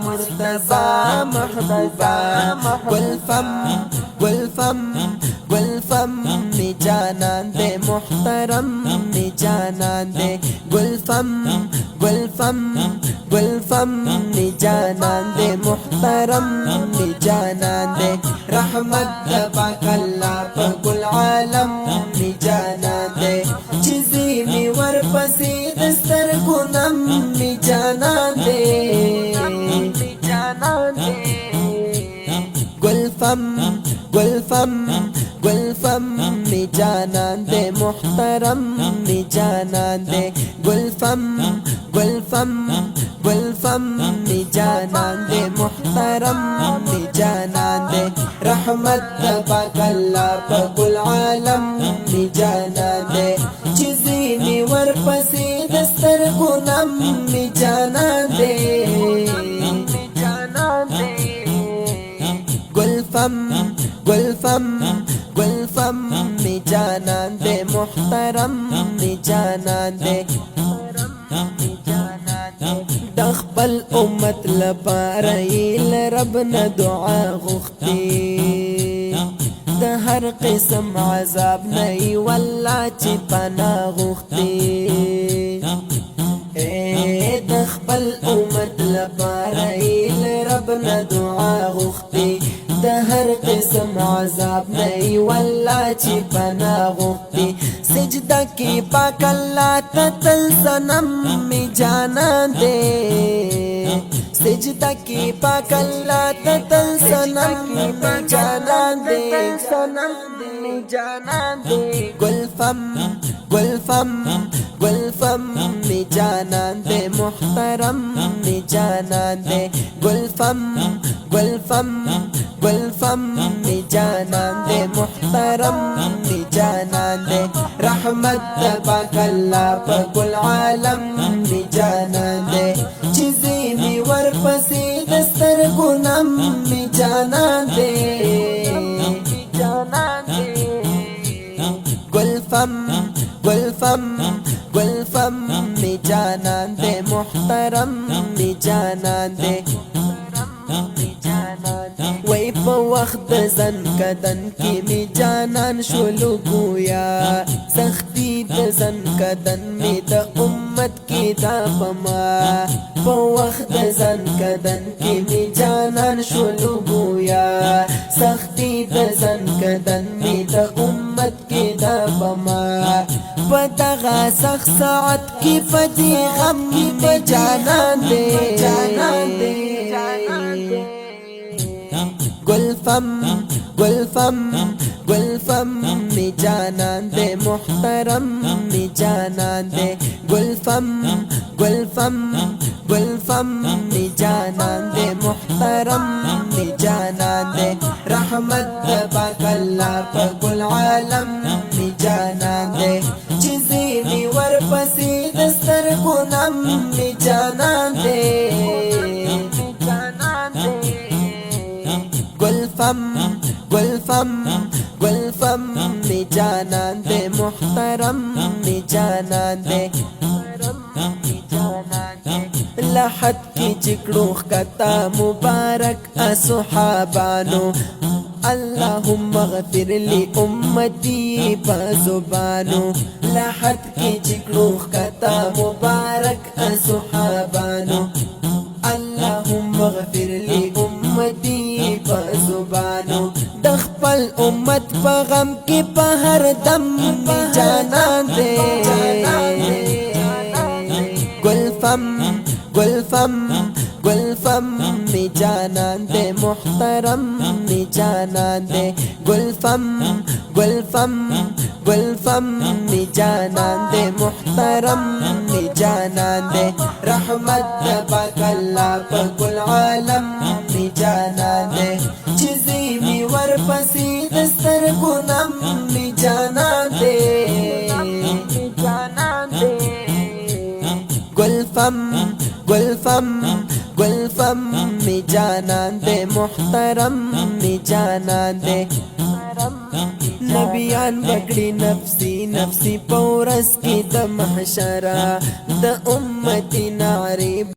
مصطفى محبوبا गुलफम में जानन दे मुहतरम में जानन दे गुलफम में जानन दे मुहतरम में जानन दे रहमत बकल्ला कुल आलम में जानन दे चिज़ी में वर पसी दस्तर गुनम में जानन दे गुलफम में जानन दे मुहतरम में जानन दे गुलफम में जानन दे मुहतरम में जानन दे रहमत बकल्ला कुल आलम में जानन दे चिज़ी में वर पसी दस्तर गुनम में जानन दे गुलफम में जानन दे मुहतरम में जानन दे दखबल उम्मत लपारइल रब न दुआ गुख्ती ده هر قسم عذاب نئی والله چې پناه غوښتي دخبل امت لپاره رب نه دعا غوښتي د هر قسم عذاب نئی والله چې پناه غوښتي سجده کې پاک الله ته تل صنم می جانان دے سجدہ کی پاک اللہ تتل صنم میں جانان دے गुलफम में जानन दे मुहतरम में जानन दे गुलफम में जानन दे मुहतरम में जानन दे रहमत बकल्ला कुल आलम में जानन दे चिज़ी में वर पसी दस्तर गुनम में जानन दे गुलफम में जानन दे मुहतरम में जानन दे वही په وخت زن کدن کی می جانان شولو گویا سختی د زن کدن می د امت کی دا پما په وخت زن کدن کی می جانان شولو گویا سختی د زن کدن می د امت کی دا پما پتغا سخت ساعت کی فدی غم می جانان دے गुलफम में जानन दे मुहतरम में जानन दे गुलफम में जानन दे मुहतरम में जानन दे रहमत बकल्ला कुल आलम में जानन दे चिज़ी में वर पसी दस्तर गुनम में जानन दे गुलफम में जानन दे मुहतरम में जानन दे लहद की जिक्रो कता मुबारक असहाबानो اللهم اغفر لي امتي بزبانو لحد کی जिक्रो कता मुबारक असहाबानो اللهم اغفر لي امتي بزبانو دخپل امت په غم کې په هر دم جانان دے गुलफम में जानन दे मुहतरम में जानन दे गुलफम में जानन दे मुहतरम में जानन दे रहमत बकल्ला कुल आलम में जानन दे चिज़ी में वर पसी दस्तर गुनम में जानन दे गुलफम में जानन दे मुहतरम में जानन दे नबियान बकड़ी नफसी नफसी पौरस की द महशरा द उम्मती नारी